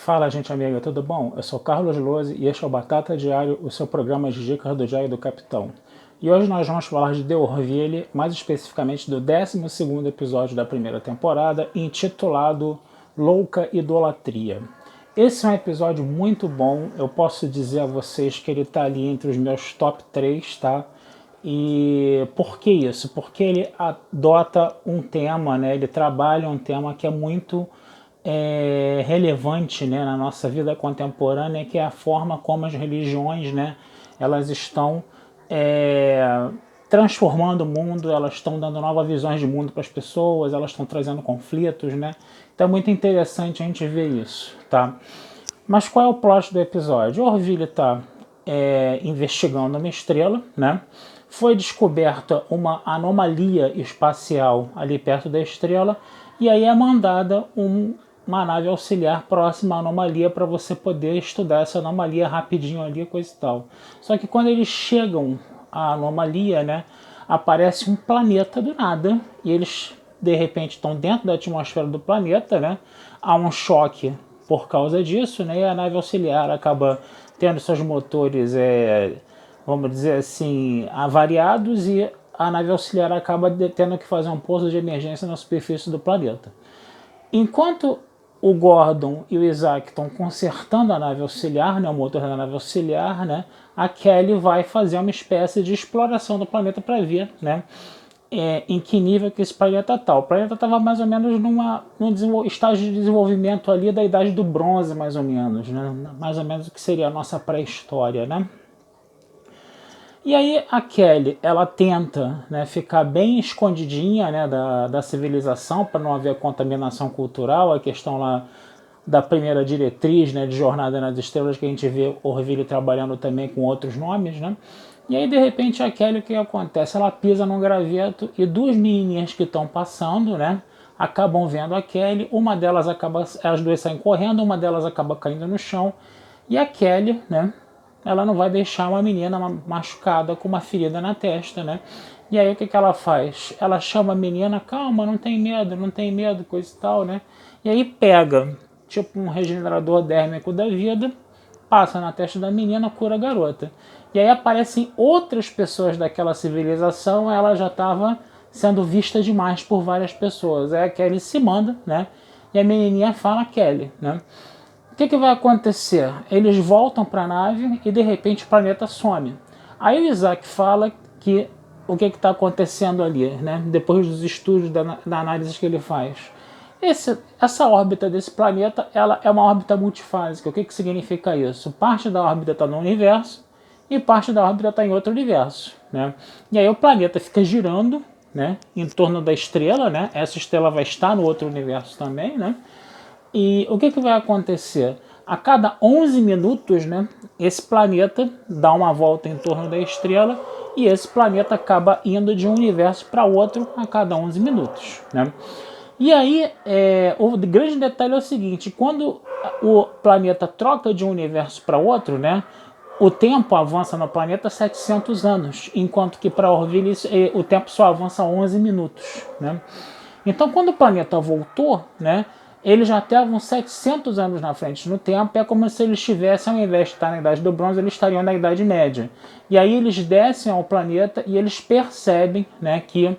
Fala, gente amiga, tudo bom? Eu sou Carlos Lose e este é o Batata Diário, o seu programa de dicas do Diário do Capitão. E hoje nós vamos falar de The Orville, mais especificamente do 12º episódio da primeira temporada, intitulado Louca Idolatria. Esse é um episódio muito bom, eu posso dizer a vocês que ele está ali entre os meus top 3, tá? E por que isso? Porque ele adota um tema, né? Ele trabalha um tema que é muito relevante, né, na nossa vida contemporânea, que é a forma como as religiões, né, elas estão transformando o mundo, elas estão dando novas visões de mundo para as pessoas, elas estão trazendo conflitos, né? Então é muito interessante a gente ver isso, tá? Mas qual é o plot do episódio? Orville está investigando uma estrela, né? Foi descoberta uma anomalia espacial ali perto da estrela e aí é mandada uma nave auxiliar próxima à anomalia para você poder estudar essa anomalia rapidinho ali, coisa e tal. Só que quando eles chegam à anomalia, né, aparece um planeta do nada e eles de repente estão dentro da atmosfera do planeta, né? Há um choque por causa disso, né? E a nave auxiliar acaba tendo seus motores, vamos dizer assim, avariados e a nave auxiliar acaba tendo que fazer um pouso de emergência na superfície do planeta. Enquanto o Gordon e o Isaac estão consertando a nave auxiliar, né, o motor da nave auxiliar, né, a Kelly vai fazer uma espécie de exploração do planeta para ver, né, em que nível que esse planeta está. O planeta estava mais ou menos num estágio de desenvolvimento ali da Idade do Bronze, mais ou menos, né, mais ou menos o que seria a nossa pré-história, né. E aí a Kelly, ela tenta, né, ficar bem escondidinha, né, da civilização para não haver contaminação cultural, a questão lá da primeira diretriz, né, de Jornada nas Estrelas, que a gente vê Orville trabalhando também com outros nomes, né? E aí de repente a Kelly, o que acontece? Ela pisa num graveto e duas menininhas que estão passando, né, acabam vendo a Kelly, uma delas acaba, as duas saem correndo, uma delas acaba caindo no chão e a Kelly, né, ela não vai deixar uma menina machucada com uma ferida na testa, né? E aí o que ela faz? Ela chama a menina, calma, não tem medo, coisa e tal, né? E aí pega, tipo um regenerador dérmico da vida, passa na testa da menina, cura a garota. E aí aparecem outras pessoas daquela civilização, ela já estava sendo vista demais por várias pessoas. Aí a Kelly se manda, né? E a menininha fala Kelly, né? O que vai acontecer? Eles voltam para a nave e de repente o planeta some. Aí o Isaac fala que o que está acontecendo ali, né? Depois dos estudos da análise que ele faz. Essa órbita desse planeta, ela é uma órbita multifásica. O que significa isso? Parte da órbita está no universo e parte da órbita está em outro universo, né? E aí o planeta fica girando, né, em torno da estrela, né? Essa estrela vai estar no outro universo também, né? E o que vai acontecer? A cada 11 minutos, né, esse planeta dá uma volta em torno da estrela e esse planeta acaba indo de um universo para outro a cada 11 minutos. Né? E aí, o grande detalhe é o seguinte, quando o planeta troca de um universo para outro, né, o tempo avança no planeta 700 anos, enquanto que para Orville o tempo só avança 11 minutos. Né? Então, quando o planeta voltou, né, eles já estavam 700 anos na frente no tempo, é como se eles estivessem, ao invés de estar na Idade do Bronze, eles estariam na Idade Média. E aí eles descem ao planeta e eles percebem, né, que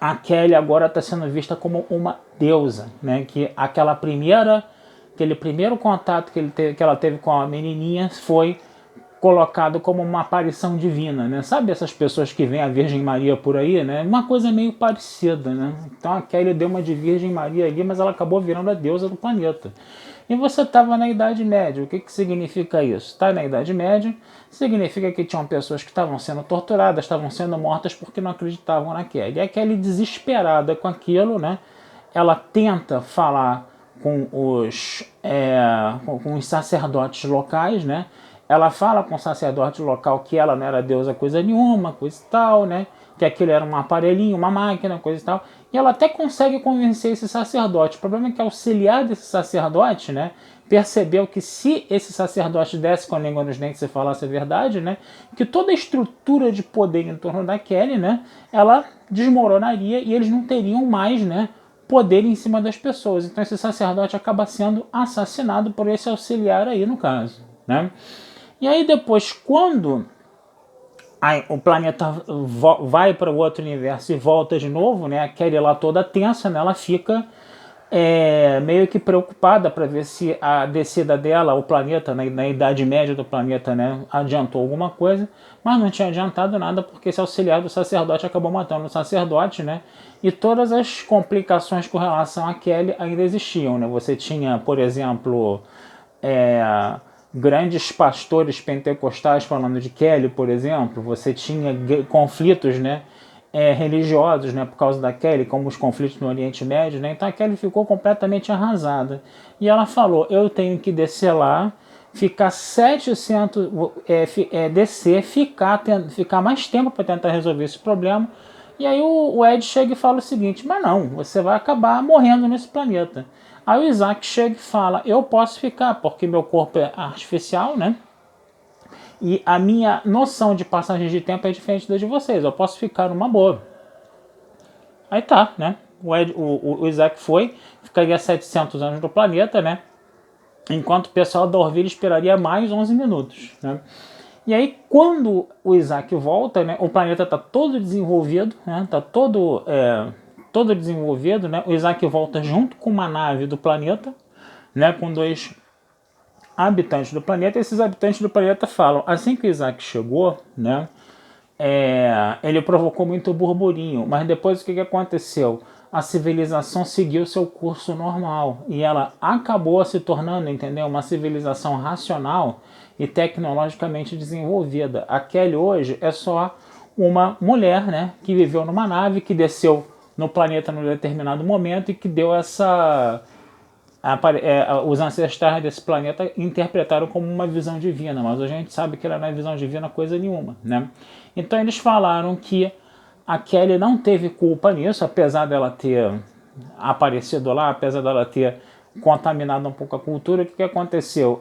a Kelly agora está sendo vista como uma deusa, né, que aquele primeiro contato que ela teve com a menininha foi colocado como uma aparição divina, né? Sabe essas pessoas que veem a Virgem Maria por aí, né? Uma coisa meio parecida, né? Então a Kelly deu uma de Virgem Maria ali, mas ela acabou virando a deusa do planeta. E você estava na Idade Média. O que significa isso? Está na Idade Média, significa que tinham pessoas que estavam sendo torturadas, estavam sendo mortas porque não acreditavam na Kelly. E a Kelly, desesperada com aquilo, né? Ela tenta falar com os sacerdotes locais, né? Ela fala com o sacerdote local que ela não era deusa coisa nenhuma, coisa e tal, né? Que aquilo era um aparelhinho, uma máquina, coisa e tal. E ela até consegue convencer esse sacerdote. O problema é que o auxiliar desse sacerdote, né, percebeu que se esse sacerdote desse com a língua nos dentes e falasse a verdade, né, que toda a estrutura de poder em torno da Kelly, né, ela desmoronaria e eles não teriam mais, né, poder em cima das pessoas. Então esse sacerdote acaba sendo assassinado por esse auxiliar aí, no caso, né? E aí depois, quando o planeta vai para o outro universo e volta de novo, né? A Kelly lá toda tensa, né? Ela fica meio que preocupada para ver se a descida dela, o planeta, na idade média do planeta, né, adiantou alguma coisa, mas não tinha adiantado nada porque esse auxiliar do sacerdote acabou matando o sacerdote, né, e todas as complicações com relação a Kelly ainda existiam, né. Você tinha, por exemplo, grandes pastores pentecostais falando de Kelly, por exemplo. Você tinha conflitos, né, religiosos, né, por causa da Kelly, como os conflitos no Oriente Médio, né. Então a Kelly ficou completamente arrasada. E ela falou, eu tenho que descer lá, ficar 700, descer, ficar mais tempo para tentar resolver esse problema. E aí o Ed chega e fala o seguinte, mas não, você vai acabar morrendo nesse planeta. Aí o Isaac chega e fala, eu posso ficar, porque meu corpo é artificial, né? E a minha noção de passagem de tempo é diferente da de vocês, eu posso ficar numa boa. Aí tá, né? O Isaac ficaria 700 anos no planeta, né? Enquanto o pessoal da Orville esperaria mais 11 minutos, né? E aí, quando o Isaac volta, né, o planeta está todo desenvolvido, né, tá todo desenvolvido, né? O Isaac volta junto com uma nave do planeta, né, com 2 habitantes do planeta. E esses habitantes do planeta falam, assim que o Isaac chegou, né, ele provocou muito burburinho, mas depois o que aconteceu? A civilização seguiu seu curso normal e ela acabou se tornando, entendeu? Uma civilização racional e tecnologicamente desenvolvida. A Kelly hoje é só uma mulher, né, que viveu numa nave, que desceu no planeta num determinado momento e que deu os ancestrais desse planeta interpretaram como uma visão divina, mas a gente sabe que ela não é visão divina coisa nenhuma, né? Então eles falaram que a Kelly não teve culpa nisso, apesar dela ter aparecido lá, apesar dela ter contaminado um pouco a cultura. O que aconteceu?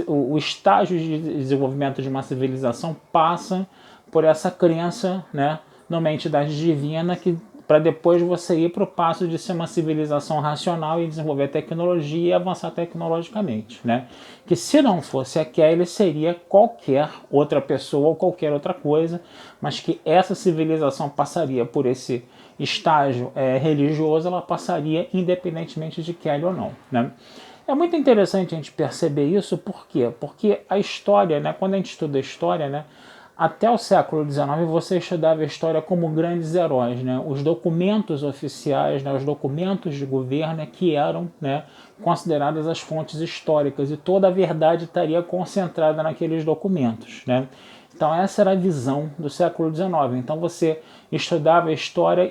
O estágio de desenvolvimento de uma civilização passa por essa crença, né, numa entidade divina, que para depois você ir para o passo de ser uma civilização racional e desenvolver tecnologia e avançar tecnologicamente, né? Que se não fosse a Kelly, seria qualquer outra pessoa ou qualquer outra coisa, mas que essa civilização passaria por esse estágio religioso, ela passaria independentemente de Kelly ou não, né? É muito interessante a gente perceber isso, por quê? Porque a história, né, quando a gente estuda a história, né, até o século XIX você estudava a história como grandes heróis, né? Os documentos oficiais, né? Os documentos de governo que eram, né, consideradas as fontes históricas, e toda a verdade estaria concentrada naqueles documentos, né? Então essa era a visão do século XIX. Então você estudava a história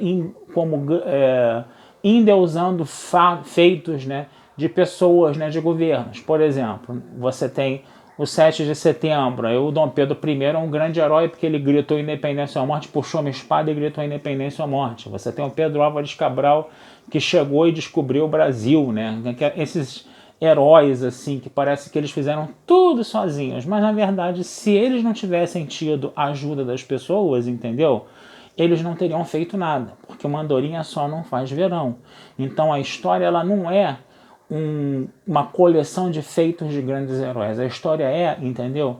endeusando feitos, né, de pessoas, né, de governos. Por exemplo, você tem o 7 de setembro, aí o Dom Pedro I é um grande herói porque ele gritou independência ou morte, puxou uma espada e gritou independência ou morte. Você tem o Pedro Álvares Cabral, que chegou e descobriu o Brasil, né? Esses heróis, assim, que parece que eles fizeram tudo sozinhos, mas na verdade, se eles não tivessem tido a ajuda das pessoas, entendeu? Eles não teriam feito nada, porque uma andorinha só não faz verão. Então a história, ela não é uma coleção de feitos de grandes heróis. A história entendeu?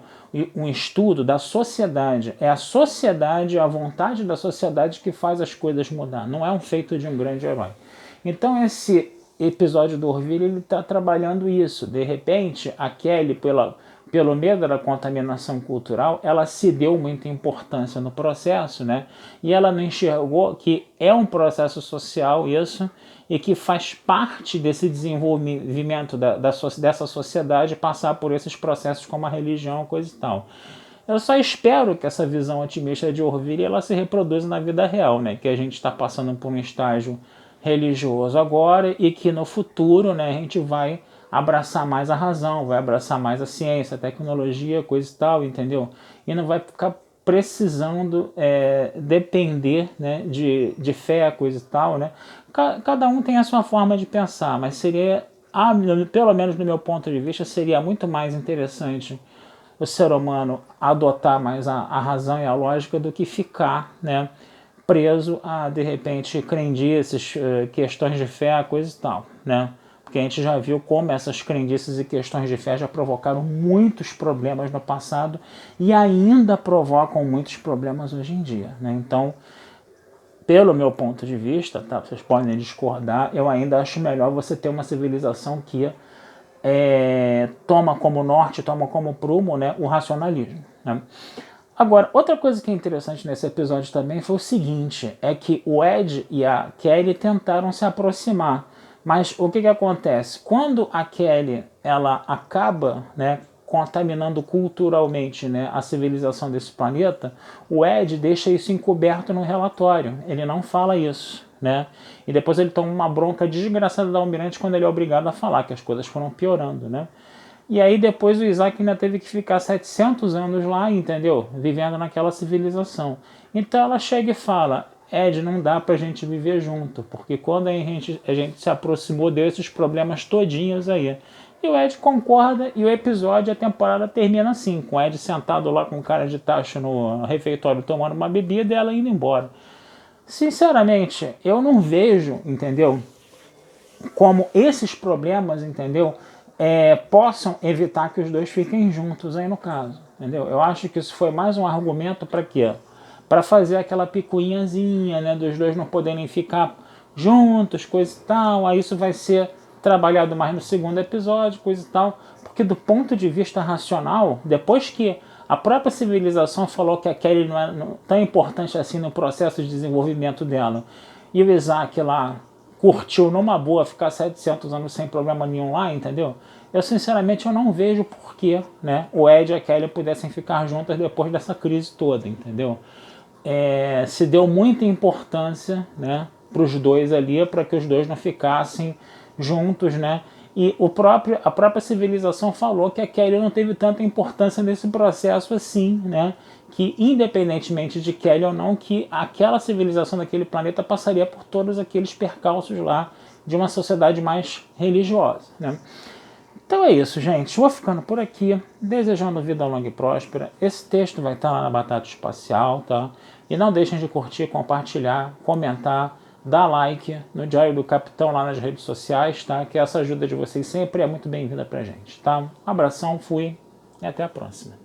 Um estudo da sociedade. É a sociedade, a vontade da sociedade que faz as coisas mudar. Não é um feito de um grande herói. Então esse episódio do Orville, ele está trabalhando isso. De repente, a Kelly, pelo medo da contaminação cultural, ela se deu muita importância no processo, né? E ela não enxergou que é um processo social isso, e que faz parte desse desenvolvimento dessa sociedade passar por esses processos como a religião, coisa e tal. Eu só espero que essa visão otimista de Orville ela se reproduza na vida real, né? Que a gente está passando por um estágio religioso agora e que no futuro, né, a gente vai abraçar mais a razão, vai abraçar mais a ciência, a tecnologia, coisa e tal, entendeu? E não vai ficar precisando depender, né, de fé, coisa e tal, né? Cada um tem a sua forma de pensar, mas seria, pelo menos no meu ponto de vista, seria muito mais interessante o ser humano adotar mais a razão e a lógica do que ficar, né, preso a, de repente, crendices, questões de fé, coisa e tal, né? Porque a gente já viu como essas crendices e questões de fé já provocaram muitos problemas no passado e ainda provocam muitos problemas hoje em dia, né? Então, pelo meu ponto de vista, tá? Vocês podem discordar, eu ainda acho melhor você ter uma civilização que toma como norte, toma como prumo, né, o racionalismo, né? Agora, outra coisa que é interessante nesse episódio também foi o seguinte, é que o Ed e a Kelly tentaram se aproximar, mas o que acontece? Quando a Kelly ela acaba, né, contaminando culturalmente, né, a civilização desse planeta, o Ed deixa isso encoberto no relatório, ele não fala isso, né? E depois ele toma uma bronca desgraçada da Almirante quando ele é obrigado a falar que as coisas foram piorando, né? E aí depois o Isaac ainda teve que ficar 700 anos lá, entendeu? Vivendo naquela civilização. Então ela chega e fala, Ed, não dá pra gente viver junto, porque quando a gente se aproximou desses problemas todinhos aí. E o Ed concorda e o episódio, a temporada termina assim, com o Ed sentado lá com o cara de tacho no refeitório tomando uma bebida e ela indo embora. Sinceramente, eu não vejo, entendeu, como esses problemas, entendeu, possam evitar que os dois fiquem juntos aí no caso, entendeu? Eu acho que isso foi mais um argumento para quê? Para fazer aquela picuinhazinha, né, dos dois não poderem ficar juntos, coisa e tal, aí isso vai ser trabalhado mais no segundo episódio, coisa e tal, porque do ponto de vista racional, depois que a própria civilização falou que a Kelly não é tão importante assim no processo de desenvolvimento dela, e o Isaac lá curtiu numa boa ficar 700 anos sem problema nenhum lá, entendeu? Eu sinceramente eu não vejo por que, né, o Ed e a Kelly pudessem ficar juntas depois dessa crise toda, entendeu? Se deu muita importância, né, para os dois ali, para que os dois não ficassem juntos, né? E a própria civilização falou que a Kelly não teve tanta importância nesse processo assim, né? Que independentemente de Kelly ou não, que aquela civilização daquele planeta passaria por todos aqueles percalços lá de uma sociedade mais religiosa, né? Então é isso, gente. Vou ficando por aqui, desejando vida longa e próspera. Esse texto vai estar lá na Batata Espacial, tá? E não deixem de curtir, compartilhar, comentar, dar like no Diário do Capitão lá nas redes sociais, tá? Que essa ajuda de vocês sempre é muito bem-vinda pra gente, tá? Um abração, fui e até a próxima.